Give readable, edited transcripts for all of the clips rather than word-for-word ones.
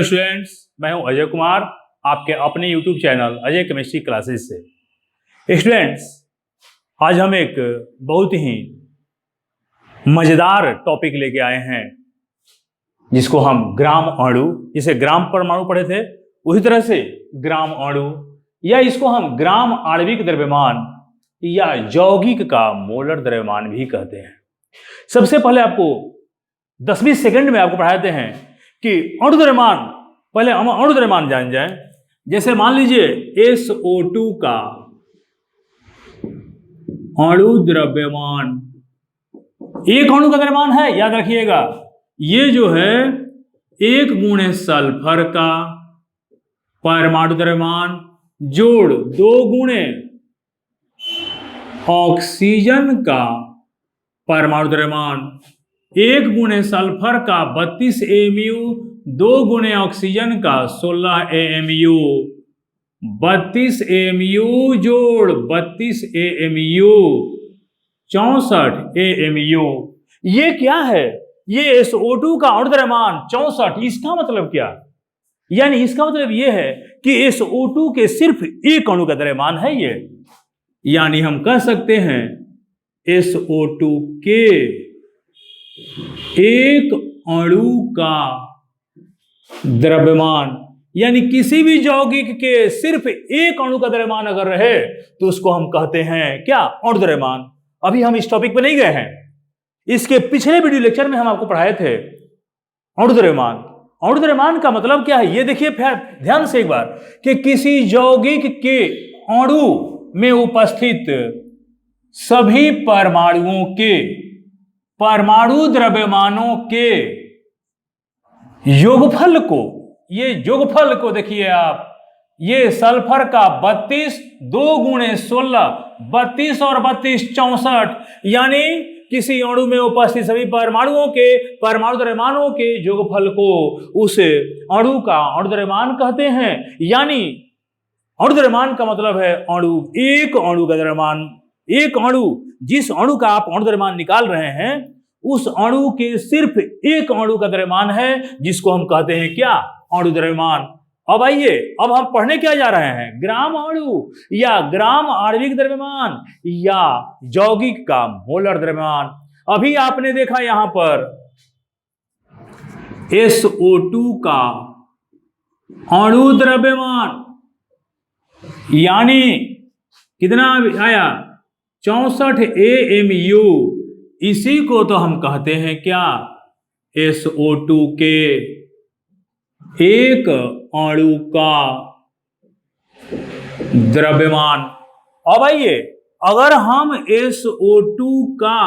Students, मैं हूं अजय कुमार, आपके अपने YouTube channel Ajay chemistry classes से। स्टूडेंट्स, आज हम एक बहुत ही मजेदार टॉपिक लेके आए हैं जिसको हम ग्राम अणु, जिसे ग्राम परमाणु पढ़े थे उसी तरह से ग्राम अणु, या इसको हम ग्राम आणविक द्रव्यमान या यौगिक का मोलर द्रव्यमान भी कहते हैं। सबसे पहले आपको 10-20 सेकंड में आपको पढ़ाते हैं कि अणु द्रव्यमान, पहले हम अणु द्रव्यमान जान जाएं। जैसे मान लीजिए SO2 का अणु द्रव्यमान, एक अणु का द्रव्यमान है, याद रखिएगा, ये जो है 1 गुणे सल्फर का परमाणु द्रव्यमान जोड़ 2 गुणे ऑक्सीजन का परमाणु द्रव्यमान, 1 गुणे सल्फर का 32 AMU, 2 गुणे ऑक्सीजन का 16 AMU, 32 AMU जोड़ 32 AMU 64 AMU। ये क्या है? ये SO2 का अणु द्रव्यमान 64। इसका मतलब क्या? यानी इसका मतलब ये है कि SO2 के सिर्फ एक अणु का द्रव्यमान है ये। यानी हम कह सकते हैं SO2 के एक अणु का द्रव्यमान, यानी किसी भी यौगिक के सिर्फ एक अणु का द्रव्यमान अगर रहे तो उसको हम कहते हैं क्या? अणु द्रव्यमान। अभी हम इस टॉपिक पे नहीं गए हैं, इसके पिछले वीडियो लेक्चर में हम आपको पढ़ाए थे अणु द्रव्यमान। अणु द्रव्यमान का मतलब क्या है ये देखिए ध्यान से एक बार, कि किसी यौगिक के अणु में उपस्थित सभी परमाणुओं के परमाणु द्रव्यमानों के योगफल को, ये योगफल को देखिए आप, ये सल्फर का 32, 2 गुणे 16, 32 और 32 64, यानी किसी अणु में उपस्थित सभी परमाणुओं के परमाणु द्रव्यमानों के योगफल को उस अणु का अणु द्रव्यमान कहते हैं। यानी अणु द्रव्यमान का मतलब है अणु, एक अणु का द्रव्यमान, एक अणु, जिस अणु का आप अणु द्रव्यमान निकाल रहे हैं उस अणु के सिर्फ एक अणु का द्रव्यमान है, जिसको हम कहते हैं क्या? अणु द्रव्यमान। अब आइए, अब हम पढ़ने क्या जा रहे हैं? ग्राम अणु या ग्राम आणविक द्रव्यमान या यौगिक का मोलर द्रव्यमान। अभी आपने देखा यहां पर SO2 का अणु द्रव्यमान, यानी कितना आया? 64 AMU। इसी को तो हम कहते हैं क्या? SO2 के एक अणु का द्रव्यमान। अब आइए, अगर हम SO2 का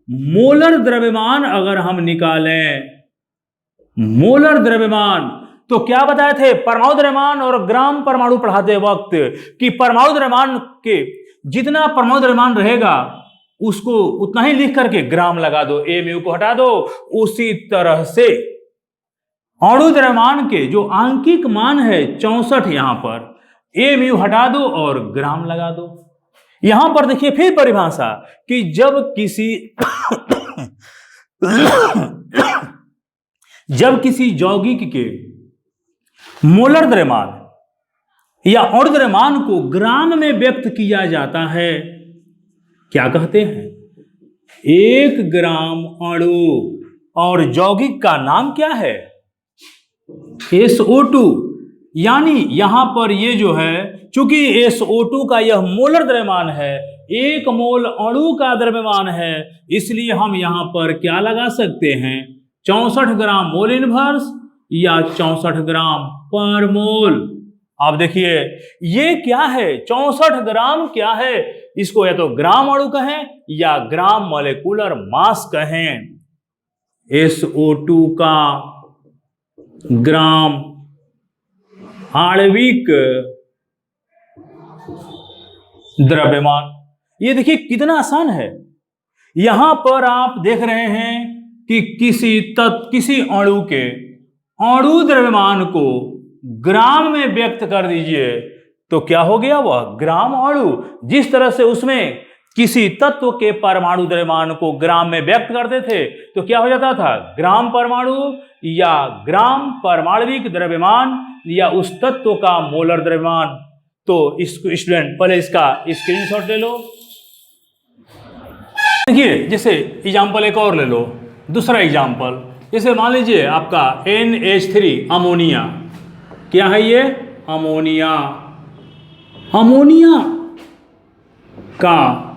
मोलर द्रव्यमान अगर हम निकालें, मोलर द्रव्यमान, तो क्या बताए थे परमाणु द्रव्यमान और ग्राम परमाणु पढ़ाते वक्त कि परमाणु द्रव्यमान के जितना परमाणु द्रव्यमान रहेगा उसको उतना ही लिख करके ग्राम लगा दो, AMU को हटा दो। उसी तरह से अणु द्रव्यमान के जो आंकिक मान है 64, यहां पर AMU हटा दो और ग्राम लगा दो। यहां पर देखिए फिर परिभाषा कि जब किसी यौगिक के मोलर द्रव्यमान या अणु द्रव्यमान को ग्राम में व्यक्त किया जाता है, क्या कहते हैं? 1 ग्राम अणु, और यौगिक का नाम क्या है? SO2। यानी यहां पर ये जो है, चूंकि SO2 का यह मोलर द्रव्यमान है, 1 मोल अणु का द्रव्यमान है, इसलिए हम यहां पर क्या लगा सकते हैं? 64 ग्राम मोल इनवर्स या 64 ग्राम पर मोल। आप देखिए ये क्या है? 64 ग्राम क्या है? इसको या तो ग्राम अणु कहें या ग्राम मॉलिक्यूलर मास कहें। SO2 का ग्राम आणविक द्रव्यमान। ये देखिए कितना आसान है। यहां पर आप देख रहे हैं कि किसी अणु के अणु द्रव्यमान को ग्राम में व्यक्त कर दीजिए तो क्या हो गया? वह ग्राम अणु। जिस तरह से उसमें किसी तत्व के परमाणु द्रव्यमान को ग्राम में व्यक्त करते थे तो क्या हो जाता था, ग्राम परमाणु या ग्राम परमाणविक द्रव्यमान या उस तत्व का मोलर द्रव्यमान। तो इसको स्टूडेंट पहले इसका स्क्रीनशॉट ले लो। देखिए जैसे एग्जाम्पल एक और ले लो, दूसरा एग्जाम्पल, जैसे मान लीजिए आपका NH3 अमोनिया, क्या है ये, अमोनिया, अमोनिया का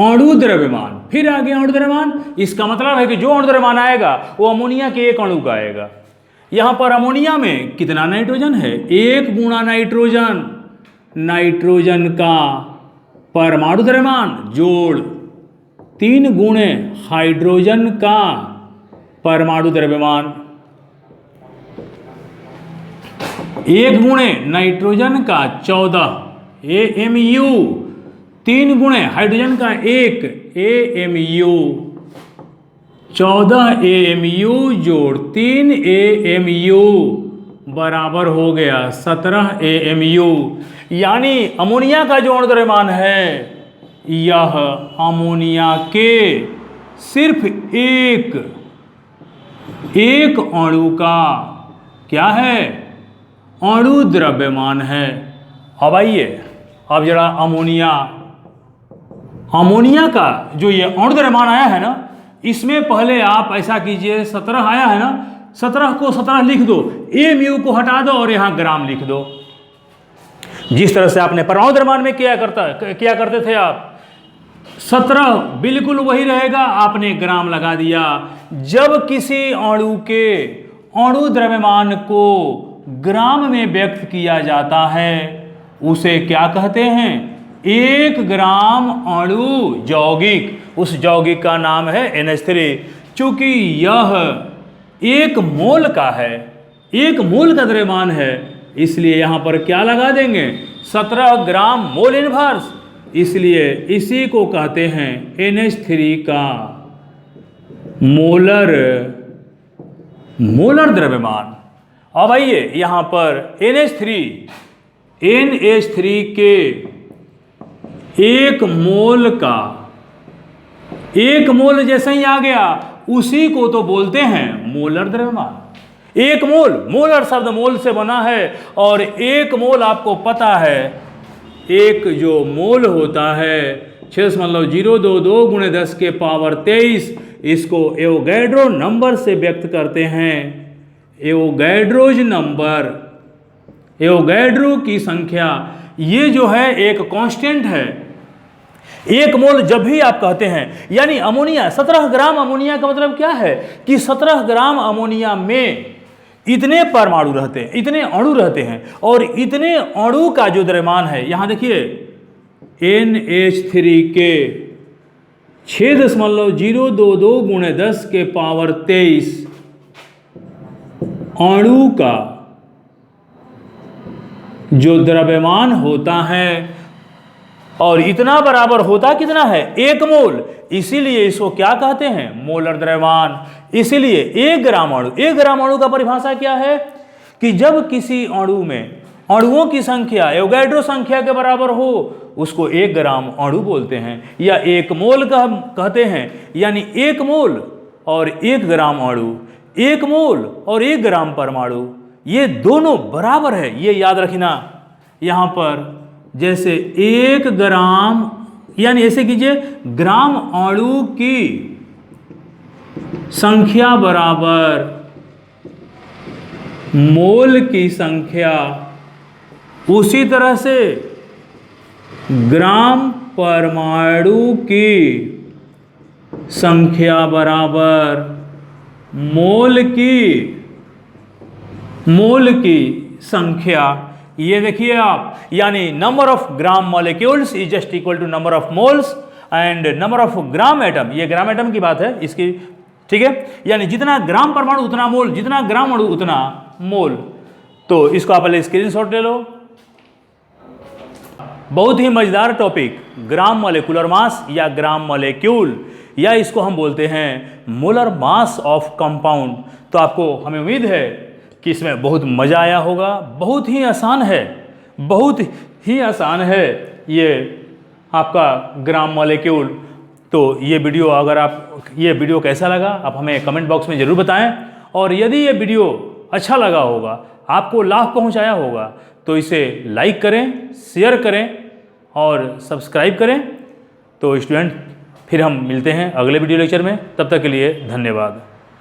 अणु द्रव्यमान, फिर आगे अणु द्रव्यमान, इसका मतलब है कि जो अणु द्रव्यमान आएगा वो अमोनिया के एक अणु का आएगा। यहां पर अमोनिया में कितना नाइट्रोजन है, 1 गुणा नाइट्रोजन, नाइट्रोजन का परमाणु द्रव्यमान जोड़ 3 गुणे हाइड्रोजन का परमाणु द्रव्यमान, 1 गुणे नाइट्रोजन का 14 AMU, 3 गुणे हाइड्रोजन का 1 AMU, 14 AMU जोड़ 3 AMU बराबर हो गया 17 AMU। यानी अमोनिया का जो अणु द्रव्यमान है यह अमोनिया के सिर्फ एक अणु का क्या है, अणु द्रव्यमान है। अब आइए, अब जरा अमोनिया का जो ये अणु द्रव्यमान आया है ना, इसमें पहले आप ऐसा कीजिए, 17 आया है ना, 17 को 17 लिख दो, AMU को हटा दो और यहां ग्राम लिख दो। जिस तरह से आपने परमाणु द्रव्यमान में किया करते थे आप, 17 बिल्कुल वही रहेगा, आपने ग्राम लगा दिया। जब किसी अणु के अणु द्रव्यमान को ग्राम में व्यक्त किया जाता है उसे क्या कहते हैं, 1 ग्राम अणु यौगिक, उस यौगिक का नाम है NH3। चूंकि यह 1 मोल का है, 1 मोल का द्रव्यमान है, इसलिए यहां पर क्या लगा देंगे, 17 ग्राम मोल इनवर्स, इसलिए इसी को कहते हैं NH3 का मोलर द्रव्यमान। अब आइए यहां पर NH3 के 1 मोल का, 1 मोल जैसे ही आ गया उसी को तो बोलते हैं मोलर द्रव्यमान। 1 मोल, मोलर शब्द मोल से बना है, और 1 मोल आपको पता है, एक जो मोल होता है 6.022 गुणे 10 के पावर 23, इसको एवोगैड्रो नंबर से व्यक्त करते हैं। एवोगैड्रोज नंबर, एवोगैड्रो की संख्या, ये जो है एक कांस्टेंट है। 1 मोल जब भी आप कहते हैं, यानी अमोनिया 17 ग्राम अमोनिया का मतलब क्या है कि 17 ग्राम अमोनिया में इतने परमाणु रहते हैं, इतने अणु रहते हैं, और इतने अणु का जो द्रव्यमान है, यहां देखिए NH3 के 6.022 गुणे 10 के पावर 23 अणु का जो द्रव्यमान होता है, और इतना बराबर होता कितना है, 1 मोल, इसीलिए इसको क्या कहते हैं, मोलर द्रव्यमान। इसीलिए 1 ग्राम अणु, 1 ग्राम अणु का परिभाषा क्या है कि जब किसी अणु में अणुओं की संख्या एवोगैड्रो संख्या के बराबर हो उसको 1 ग्राम अणु बोलते हैं, या 1 मोल का कहते हैं। यानी 1 मोल और 1 ग्राम अणु, 1 मोल और 1 ग्राम परमाणु, ये दोनों बराबर है, ये याद रखना। यहां पर जैसे 1 ग्राम, यानी ऐसे कीजिए, ग्राम अणु की संख्या बराबर मोल की संख्या, उसी तरह से ग्राम परमाणु की संख्या बराबर मोल की संख्या। ये देखिए आप, यानी number of gram molecules is just equal to number of moles and number of gram atom, ये ग्राम एटम की बात है इसकी, ठीक है। यानी जितना ग्राम परमाणु उतना मोल, जितना ग्राम अणु उतना मोल। तो इसको आप पहले स्क्रीनशॉट ले लो। बहुत ही मजेदार टॉपिक, ग्राम मॉलिक्यूलर मास या ग्राम मॉलिक्यूल, या इसको हम बोलते हैं मोलर मास ऑफ कंपाउंड। तो आपको, हमें उम्मीद है कि इसमें बहुत मजा आया होगा। बहुत ही आसान है, बहुत ही आसान है ये आपका ग्राम मॉलिक्यूल। तो ये वीडियो कैसा लगा आप हमें कमेंट बॉक्स में ज़रूर बताएं, और यदि ये वीडियो अच्छा लगा होगा, आपको लाभ पहुंचाया होगा, तो इसे लाइक करें, शेयर करें और सब्सक्राइब करें। तो स्टूडेंट, फिर हम मिलते हैं अगले वीडियो लेक्चर में, तब तक के लिए धन्यवाद।